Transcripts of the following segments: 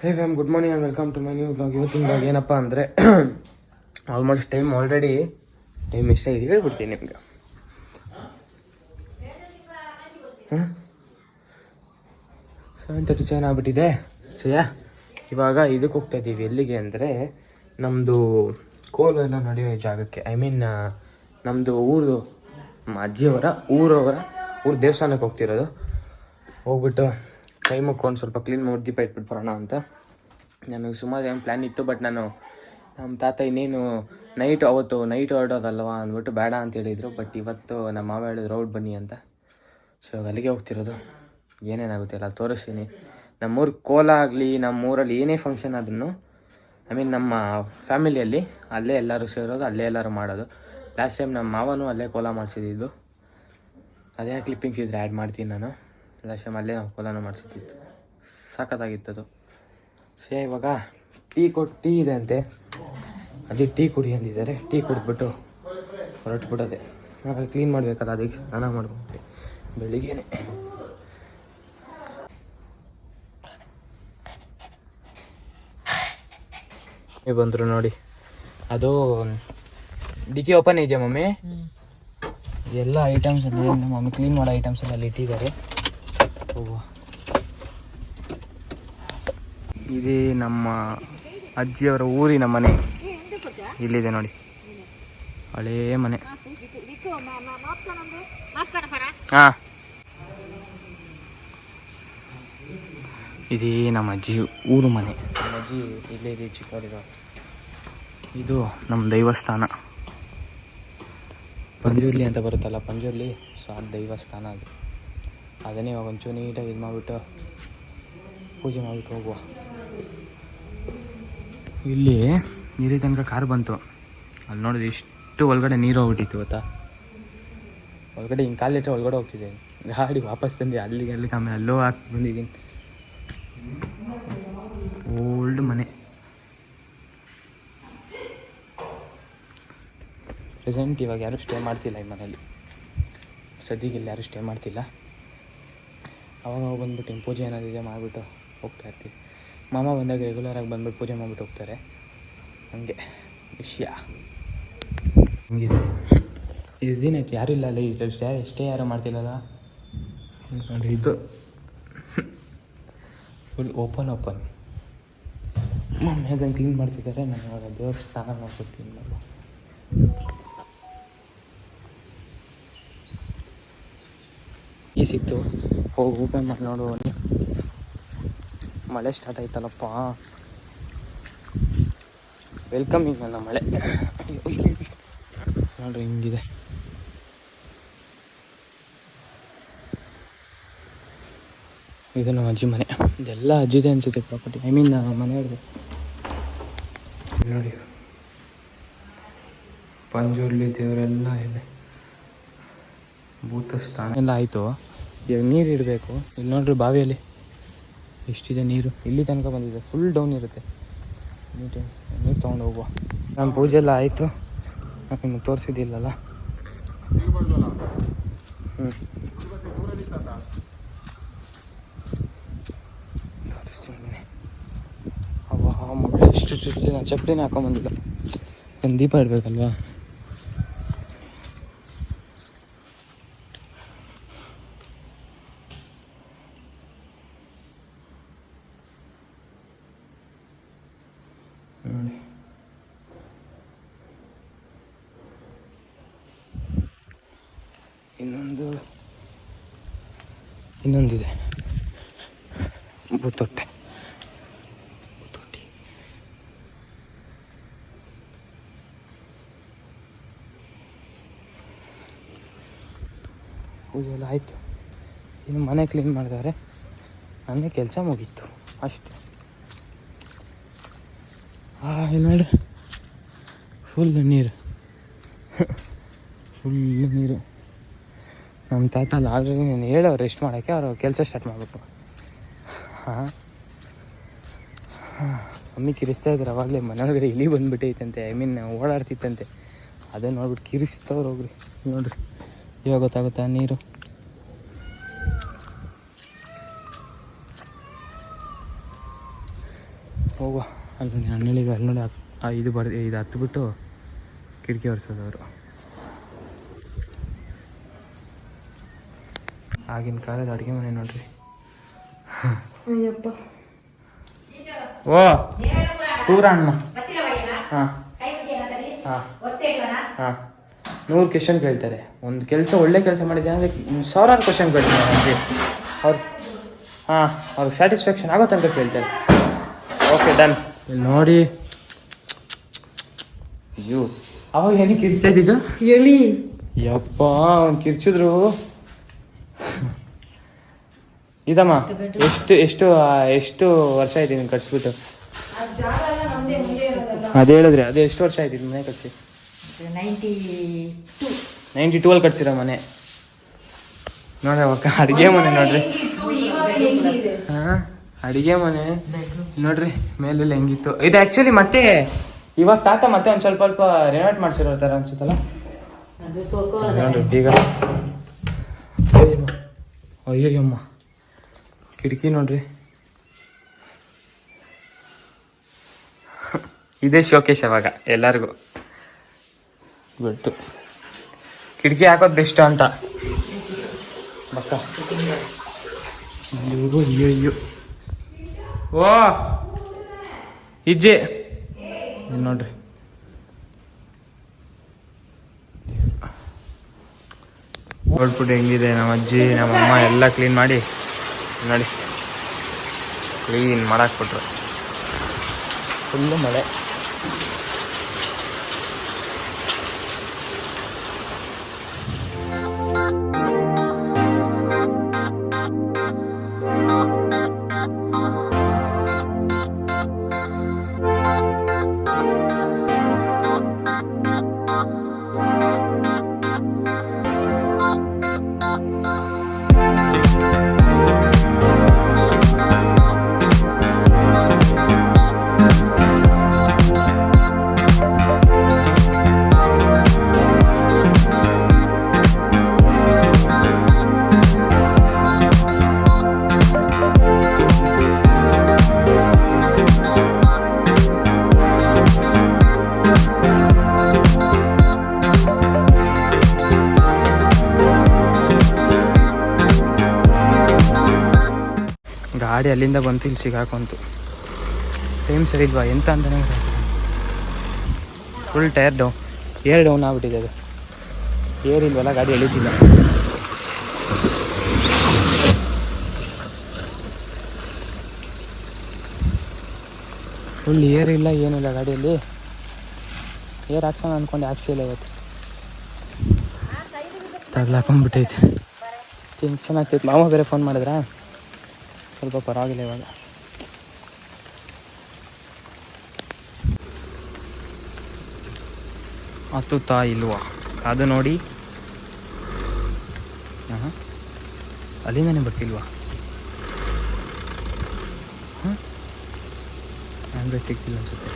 Hey fam, good morning and welcome to my new blog. ಇವತ್ತಿನ blog ಏನಪ್ಪ ಅಂದರೆ almost time ಎಷ್ಟಾಗಿದೆ ಹೇಳ್ಬಿಡ್ತೀನಿ ನಿಮ್ಗೆ. 7:37 ಆಗ್ಬಿಟ್ಟಿದೆ. ಸರಿಯಾ, ಇವಾಗ ಇದಕ್ಕೆ ಹೋಗ್ತಾ ಇದ್ದೀವಿ. ಎಲ್ಲಿಗೆ ಅಂದರೆ ನಮ್ಮದು ಕೋಲು ಎಲ್ಲ ನಡೆಯೋ ಜಾಗಕ್ಕೆ, ನಮ್ಮದು ಊರು ಅಜ್ಜಿಯವರ ಊರು ದೇವಸ್ಥಾನಕ್ಕೆ ಹೋಗ್ತಿರೋದು. ಹೋಗ್ಬಿಟ್ಟು ಕೈ ಮುಕ್ಕೊಂಡು ಸ್ವಲ್ಪ ಕ್ಲೀನ್ ಮಾಡಿ ದೀಪ ಇಟ್ಬಿಟ್ಟು ಬರೋಣ ಅಂತ. ನನಗೆ ಸುಮಾರು ಏನು ಪ್ಲ್ಯಾನ್ ಇತ್ತು, ಬಟ್ ನಮ್ಮ ತಾತ ಇನ್ನೇನು ನೈಟ್ ಹೊರಡೋದಲ್ವ ಅಂದ್ಬಿಟ್ಟು ಬೇಡ ಅಂತ ಹೇಳಿದರು. ಬಟ್ ಇವತ್ತು ನಮ್ಮ ಮಾವ ಹೇಳಿದ್ರು ಔಟ್ ಬನ್ನಿ ಅಂತ. ಸೊ ಅಲ್ಲಿಗೆ ಹೋಗ್ತಿರೋದು. ಏನೇನಾಗುತ್ತೆ ಎಲ್ಲ ತೋರಿಸ್ತೀನಿ. ನಮ್ಮೂರು ಕೋಲ ಆಗಲಿ, ನಮ್ಮೂರಲ್ಲಿ ಏನೇ ಫಂಕ್ಷನ್ ಆದ್ರೂ ನಮ್ಮ ಫ್ಯಾಮಿಲಿಯಲ್ಲಿ ಅಲ್ಲೇ ಎಲ್ಲರೂ ಸೇರೋದು, ಅಲ್ಲೇ ಎಲ್ಲರೂ ಮಾಡೋದು. ಲಾಸ್ಟ್ ಟೈಮ್ ನಮ್ಮ ಮಾವನೂ ಅಲ್ಲೇ ಕೋಲ ಮಾಡಿಸಿದ್ದು. ಅದೇ ಕ್ಲಿಪ್ಪಿಂಗ್ಸ್ ಇದ್ರೆ ಆ್ಯಡ್ ಮಾಡ್ತೀನಿ ನಾನು. ಲಾಸ್ಟ್ ಟೈಮ್ ಅಲ್ಲೇ ನಾವು ಕೋಲನೂ ಮಾಡಿಸಿದ್ದು, ಸಖತ್ತಾಗಿತ್ತದು. ಸೊ ಇವಾಗ ಟೀ ಇದೆ ಅಂತೆ, ಅದೇ ಟೀ ಕುಡಿ ಅಂದಿದ್ದಾರೆ. ಟೀ ಕುಡಿದ್ಬಿಟ್ಟು ಹೊರಟ್ಬಿಡೋದೆ. ಆಮೇಲೆ ಕ್ಲೀನ್ ಮಾಡಬೇಕಲ್ಲ, ಅದಕ್ಕೆ ಸ್ನಾನ ಮಾಡ್ಬಿಟ್ಟು ಬೆಳಿಗ್ಗೆನೆ. ಬಂದರು ನೋಡಿ, ಅದು ಡಿಕ್ಕಿ ಓಪನ್ ಇದೆಯಾ ಮಮ್ಮಿ? ಎಲ್ಲ ಐಟಮ್ಸ್ ಅಲ್ಲಿ ಮಮ್ಮಿ ಕ್ಲೀನ್ ಮಾಡೋ ಐಟಮ್ಸ್ ಎಲ್ಲ ಅಲ್ಲಿ ಇಟ್ಟಿದ್ದಾರೆ. ಇದೇ ನಮ್ಮ ಅಜ್ಜಿಯವರ ಊರಿನ ಮನೆ. ಇಲ್ಲಿದೆ ನೋಡಿ, ಹಳೇ ಮನೆ. ಹಾಂ, ಇದೇ ನಮ್ಮ ಅಜ್ಜಿ ಊರು ಮನೆ. ನಮ್ಮ ಅಜ್ಜಿ ಇಲ್ಲೇ ಇದೆ, ಚಿಕ್ಕವರಿರೋ. ಇದು ನಮ್ಮ ದೈವಸ್ಥಾನ, ಪಂಜುರ್ಲಿ ಅಂತ ಬರುತ್ತಲ್ಲ, ಪಂಜುರ್ಲಿ. ಸೊ ಅದು ದೈವಸ್ಥಾನ ಅದು. ಅದನ್ನೇ ಇವಾಗ ಒಂಚೂರು ನೀಟಾಗಿ ಇದು ಮಾಡಿಬಿಟ್ಟು ಪೂಜೆ ಮಾಡಿಬಿಟ್ಟು ಹೋಗುವ. ಇಲ್ಲಿ ತನಕ ಕಾರ್ ಬಂತು, ಅಲ್ಲಿ ನೋಡಿದ್ರೆ ಇಷ್ಟು ಒಳಗಡೆ ನೀರು ಹೋಗ್ಬಿಟ್ಟಿತ್ತು ಗೊತ್ತಾ. ಒಳಗಡೆ ಹಿಂಗೆ ಕಾಲಿಟ್ಟರೆ ಒಳಗಡೆ ಹೋಗ್ತಿದೆ. ಗಾಡಿ ವಾಪಸ್ ತಂದು ಅಲ್ಲಿಗೆ ಆಮೇಲೆ ಅಲ್ಲೋ ಹಾಕಿ ಬಂದಿದ್ದೀನಿ. ಓಲ್ಡ್ ಮನೆ. ಪ್ರೆಸೆಂಟ್ ಇವಾಗ ಯಾರೂ ಸ್ಟೇ ಮಾಡ್ತಿಲ್ಲ ಈ ಮನೇಲಿ. ಸದ್ಯಕ್ಕೆ ಇಲ್ಲಿ ಯಾರೂ ಸ್ಟೇ ಮಾಡ್ತಿಲ್ಲ. ಅವಾಗ ಬಂದ್ಬಿಟ್ಟು ಹಿಂಗೆ ಪೂಜೆ ಏನಾದಿದೆ ಮಾಡಿಬಿಟ್ಟು ಹೋಗ್ತಾ ಇರ್ತೀವಿ. ಮಾಮ ಬಂದಾಗ ರೆಗ್ಯುಲರಾಗಿ ಬಂದ್ಬಿಟ್ಟು ಪೂಜೆ ಮಾಡಿಬಿಟ್ಟು ಹೋಗ್ತಾರೆ. ಹಂಗೆ ವಿಷಯ ಹಂಗಿದೆ. ಎಷ್ಟು ದಿನ ಆಯ್ತು ಯಾರೂ ಇಲ್ಲ ಅಲ್ಲ, ಇದ್ರಲ್ಲಿ ಸ್ಟೇ ಯಾರೂ ಮಾಡ್ತಿಲ್ಲಲ್ಲ ನೋಡಿ. ಇದು ಫುಲ್ ಓಪನ್ ಮಮ್ಮಿ ಅದನ್ನು ಕ್ಲೀನ್ ಮಾಡ್ತಿದ್ದಾರೆ. ನಾನು ಇವಾಗ ದೇವಸ್ಥಾನ ಮಾಡ್ಬಿಟ್ಟು ಕ್ಲೀನ್ ಮಾಡುವ. ಈ ಸಿಕ್ತು, ಹೋಗಿ ಓಪನ್ ಮಾಡಿ ನೋಡುವ. ಮಳೆ ಸ್ಟಾರ್ಟ್ ಆಯ್ತಲ್ಲಪ್ಪ, ವೆಲ್ಕಮಿಂಗ್ ಅಲ್ಲ ಮಳೆ. ನೋಡ್ರಿ ಹಿಂಗಿದೆ. ಇದು ನಮ್ಮ ಅಜ್ಜಿ ಮನೆ. ಇದೆಲ್ಲ ಅಜ್ಜಿದೆ ಅನಿಸುತ್ತೆ ಪ್ರಾಪರ್ಟಿ. ಮನೆ ಹಿಡಿದು ನೋಡಿ. ಪಂಜುರ್ಲಿ ದೇವರೆಲ್ಲ ಇದೆ. ಭೂತಸ್ಥಾನ ಎಲ್ಲ ಆಯಿತು. ಇವಾಗ ನೀರು ಇಡಬೇಕು. ಇಲ್ಲಿ ನೋಡ್ರಿ, ಬಾವಿಯಲ್ಲಿ ಎಷ್ಟಿದೆ ನೀರು. ಇಲ್ಲಿ ತನಕ ಬಂದಿದೆ, ಫುಲ್ ಡೌನ್ ಇರುತ್ತೆ. ನೀರು ತೊಗೊಂಡು ಹೋಗುವ. ನಮ್ಮ ಪೂಜೆ ಎಲ್ಲ ಆಯಿತು. ನಾನು ನಿಮಗೆ ತೋರಿಸಿದ್ದಿಲ್ಲಲ್ಲ. ತೋರಿಸ್ತೀನಿ. ಎಷ್ಟು ನಾನು ಚಪ್ಪಲಿನೇ ಹಾಕೊಂಬಂದಿಲ್ಲ. ಒಂದು ದೀಪ ಇಡಬೇಕಲ್ವಾ. ನೋಡಿ, ಇನ್ನೊಂದಿದೆ ಬೂತೊಟ್ಟಿ. ಪೂಜೆ ಎಲ್ಲ ಆಯಿತು. ಇನ್ನು ಮನೆ ಕ್ಲೀನ್ ಮಾಡಿದ್ದಾರೆ. ನನಗೆ ಕೆಲಸ ಮುಗೀತು ಅಷ್ಟೇ. ನೋಡಿ, ಫುಲ್ ನೀರು. ನಮ್ಮ ತಾತ ಆಲ್ರೆಡಿ ನಾನು ಹೇಳೋರು ರೆಸ್ಟ್ ಮಾಡೋಕ್ಕೆ, ಅವರು ಕೆಲಸ ಸ್ಟಾರ್ಟ್ ಮಾಡಿಬಿಟ್ಟು. ಮಮ್ಮಿ ಕಿರಿಸ್ತಾ ಇದ್ದಾರೆ ಅವಾಗಲೇ. ಮನೆಯೊಳಗಡೆ ಇಲಿ ಬಂದುಬಿಟ್ಟೈತಂತೆ, ಓಡಾಡ್ತಿತ್ತಂತೆ. ಅದೇ ನೋಡ್ಬಿಟ್ಟು ಕಿರಿಸ್ತವ್ರು ಹೋಗ್ರಿ. ನೋಡ್ರಿ, ಇವಾಗ ಗೊತ್ತಾಗುತ್ತಾ ನೀರು. ಹೋಗುವ. ಅಲ್ಲಿ ನಾನು ಹೇಳಿದ್ವಿ ಅಲ್ಲಿ ನೋಡಿ ಇದು ಇದು ಹತ್ಬಿಟ್ಟು ಕಿಟಕಿ ಒರೆಸೋದು ಅವರು. ಆಗಿನ ಕಾಲದ ಅಡುಗೆ ಮನೆ ನೋಡ್ರಿ. ಓ ಪೂರ ಅಣ್ಣ. ಹಾಂ ಹಾಂ ಹಾಂ 100 ಕ್ವೆಶನ್ ಕೇಳ್ತಾರೆ. ಒಂದು ಕೆಲಸ ಒಳ್ಳೆ ಕೆಲಸ ಮಾಡಿದೆ ಅಂದರೆ 1000 ಕ್ವೆಶನ್ ಕೇಳ್ತಾರೆ ನನಗೆ ಅವ್ರು. ಹಾಂ ಅವ್ರಿಗೆ ಸ್ಯಾಟಿಸ್ಫ್ಯಾಕ್ಷನ್ ಆಗೋ ತನಕ ಕೇಳ್ತಾರೆ. Okay done. ಇಲ್ಲಿ ನೋಡಿ. ಅಯ್ಯೋ ಅವಾಗ ಏನಕ್ಕೆ ಕಿರ್ಸ್ತಾ ಇದ್ದಿದ್ದು ಹೇಳಿ. ಯಪ್ಪ ಅವ್ನು ಕಿರ್ಚಿದ್ರು. ಇದಮ್ಮ ಎಷ್ಟು ವರ್ಷ ಆಯ್ತು ನೀನು ಕಟ್ಸ್ಬಿಟ್ಟು? ಅದೇ ಹೇಳಿದ್ರಿ. ಅದೇ ಎಷ್ಟು ವರ್ಷ ಆಯ್ತು ಮನೆ ಕಟ್ಸಿ? 92 ಅಲ್ಲಿ ಕಟ್ಸಿರೋ ಮನೆ ನೋಡ್ರಿ. ಅವಾಗ ಅಡುಗೆ ಮನೆ ನೋಡ್ರಿ. ಹಾಂ ಅಡುಗೆ ಮನೆ ನೋಡ್ರಿ ಮೇಲೆಲ್ಲ ಹೆಂಗಿತ್ತು. ಇದು ಆ್ಯಕ್ಚುಲಿ ಮತ್ತೆ ಇವಾಗ ತಾತ ಮತ್ತೆ ಒಂದು ಸ್ವಲ್ಪ ರೆನೋವೇಟ್ ಮಾಡಿಸಿರೋ ಥರ ಅನ್ಸುತ್ತಲ್ಲ ನೋಡ್ರಿ. ಈಗ ಅಯ್ಯಯ್ಯಮ್ಮ ಕಿಟಕಿ ನೋಡ್ರಿ. ಇದೇ ಶೋಕೇಶ್ ಅವಾಗ ಎಲ್ಲರಿಗೂ ಗೊತ್ತು. ಕಿಟಕಿ ಹಾಕೋದು ಬೆಸ್ಟ್ ಅಂತ ಬಕ್ಕ. ಅಯ್ಯೋ ಓ ಇಜ್ಜಿ ನೋಡ್ರಿ. ನೋಡ್ಬಿಟ್ಟು ಹೆಂಗಿದೆ ನಮ್ಮ ಅಜ್ಜಿ ನಮ್ಮಮ್ಮ ಎಲ್ಲ ಕ್ಲೀನ್ ಮಾಡಿ ನೋಡಿ ಕ್ಲೀನ್ ಮಾಡಾಕ್ಬಿಟ್ರು. ಫುಲ್ಲು ಮಳೆ. ಗಾಡಿ ಅಲ್ಲಿಂದ ಬಂತು, ಇಲ್ಲಿ ಸಿಗಾಕೊಂತು. ಟೈಮ್ ಸರಿ ಇಲ್ವಾ ಎಂತ ಅಂತಾನೆ ಫುಲ್ ಟೈರ್ ಡೌನ್ ಆಗ್ಬಿಟ್ಟಿದೆ. ಅದು ಏರ್ ಇಲ್ವಲ್ಲ, ಗಾಡಿ ಎಳಿತಿಲ್ಲ. ಫುಲ್ ಏರ್ ಇಲ್ಲ ಏನಿಲ್ಲ ಗಾಡಿಯಲ್ಲಿ. ಏರ್ ಹಾಕ್ಸೋಣ ಅಂದ್ಕೊಂಡು ಹಾಕ್ಸಿಲ್ಲ ಇವತ್ತು. ತಗ್ಲಾಕೊಂಡ್ಬಿಟ್ಟೈತೆ. ಟೆನ್ಷನ್ ಆಗ್ತೈತೆ. ಮಾವ ಬೇರೆ ಫೋನ್ ಮಾಡಿದ್ರಾ? ಸ್ವಲ್ಪ ಪರವಾಗಿಲ್ಲ ಇವಾಗ. ಹತ್ತುತ್ತಾ ಇಲ್ವಾ ಅದು ನೋಡಿ. ಹಾಂ ಅಲ್ಲಿಂದನೇ ಬರ್ತಿಲ್ವಾ? ಹಾಂ ಹ್ಯಾಂಡ್ ತೆಗ್ತಿಲ್ಲ ಅನ್ಸುತ್ತೆ.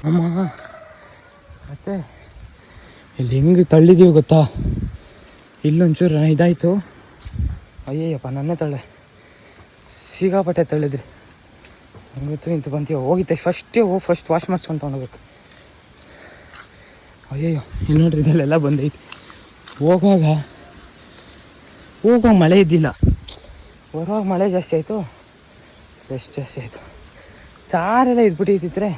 ಅಮ್ಮ ಮತ್ತೆ ಇಲ್ಲಿ ಹೆಂಗೆ ತಳ್ಳಿದೀವಿ ಗೊತ್ತಾ? ಇಲ್ಲೊಂಚೂರು ಇದಾಯಿತು. ಅಯ್ಯಯ್ಯಪ್ಪ ನನ್ನೇ ತಳ್ಳೆ ಸಿಗಾಪಟ್ಟೆ ತಳ್ಳಿದ್ರಿ. ಹಂಗೊತ್ತು ಇಂತ ಬಂತೀವಿ. ಹೋಗಿತ್ತೆ ಫಸ್ಟ್ ವಾಶ್ ಮಾಡಿಸ್ಕೊಂಡು ತೊಗೊಂಡೋಗ್ಬೇಕು. ಅಯ್ಯಯ್ಯೋ ಇಲ್ಲಿ ನೋಡ್ರಿ ಇದಲ್ಲೆಲ್ಲ ಬಂದೈತಿ. ಹೋಗುವಾಗ ಮಳೆ ಇದ್ದಿಲ್ಲ, ಬರುವಾಗ ಮಳೆ ಜಾಸ್ತಿ ಆಯಿತು, ಎಷ್ಟು ಜಾಸ್ತಿ ಆಯಿತು. ತಾರೆಲ್ಲ ಇದ್ಬಿಟ್ಟಿದ್ರೆ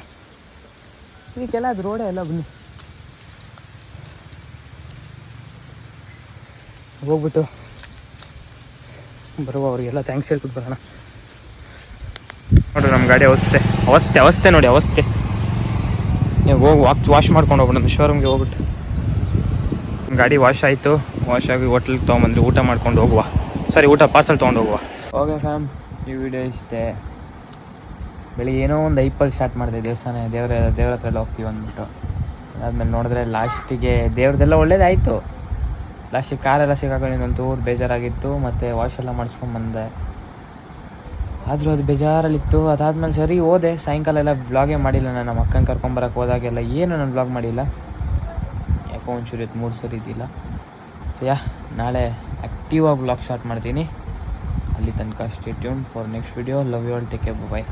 ಇದಕ್ಕೆಲ್ಲ ಅದು ರೋಡೇ ಎಲ್ಲ. ಬನ್ನಿ ಹೋಗ್ಬಿಟ್ಟು ಬರುವ ಅವ್ರಿಗೆಲ್ಲ ಥ್ಯಾಂಕ್ಸ್ ಹೇಳ್ಬಿಟ್ಟು ಬರೋಣ. ನೋಡಿರಿ ನಮ್ಮ ಗಾಡಿ ಅವಸ್ಥೆ ನೋಡಿ ಅವಸ್ಥೆ. ನೀವು ಹೋಗಿ ವಾಶ್ ಮಾಡ್ಕೊಂಡು ಹೋಗ್ಬಿಟ್ಟು ನಮ್ಮ ಶೋರೂಮ್ಗೆ ಹೋಗ್ಬಿಟ್ಟು. ಗಾಡಿ ವಾಶ್ ಆಯಿತು. ವಾಶ್ ಆಗಿ ಹೋಟ್ಲಿಗೆ ತೊಗೊಂಬಂದ್ರಿ. ಊಟ ಮಾಡ್ಕೊಂಡು ಹೋಗುವ. ಊಟ ಪಾರ್ಸಲ್ ತೊಗೊಂಡು ಹೋಗುವ. ಓಕೆ ಫ್ಯಾಮ್, ಈ ವಿಡಿಯೋ ಇಷ್ಟೇ. ಬೆಳಿಗ್ಗೆ ಏನೋ ಒಂದು ಐಪಲ್ಲಿ ಸ್ಟಾರ್ಟ್ ಮಾಡಿದೆ. ದೇವ್ರ ಹತ್ರ ಎಲ್ಲ ಹೋಗ್ತೀವಿ ಅಂದ್ಬಿಟ್ಟು. ಅದಾದ್ಮೇಲೆ ನೋಡಿದ್ರೆ ಲಾಸ್ಟಿಗೆ ದೇವ್ರದ್ದೆಲ್ಲ ಒಳ್ಳೇದಾಯಿತು. ಲಾಸ್ಟಿಗೆ ಕಾರೆಲ್ಲ ಸಿಗಾಕೊಂಡು ಒಂಚೂರು ಬೇಜಾರಾಗಿತ್ತು. ಮತ್ತು ವಾಶ್ ಎಲ್ಲ ಮಾಡಿಸ್ಕೊಂಡ್ಬಂದೆ. ಆದರೂ ಅದು ಬೇಜಾರಲ್ಲಿತ್ತು. ಅದಾದಮೇಲೆ ಸರಿ ಹೋದೆ. ಸಾಯಂಕಾಲ ಎಲ್ಲ ವ್ಲಾಗೇ ಮಾಡಿಲ್ಲ ನಾನು. ನಮ್ಮ ಅಕ್ಕನ ಕರ್ಕೊಂಬರಕ್ಕೆ ಹೋದಾಗೆಲ್ಲ ಏನು ನಾನು ವ್ಲಾಗ್ ಮಾಡಿಲ್ಲ. ಯಾಕೋ ಒಂಚೂರು ಇವತ್ತು ಮೂರು ಸರಿ ಇದ್ದಿಲ್ಲ. ಸೊ ನಾಳೆ ಆ್ಯಕ್ಟಿವ್ ಆಗಿ ವ್ಲಾಗ್ ಸ್ಟಾರ್ಟ್ ಮಾಡ್ತೀನಿ. ಅಲ್ಲಿ ತನಕ stay tune for next video. Love you all, take care, bye.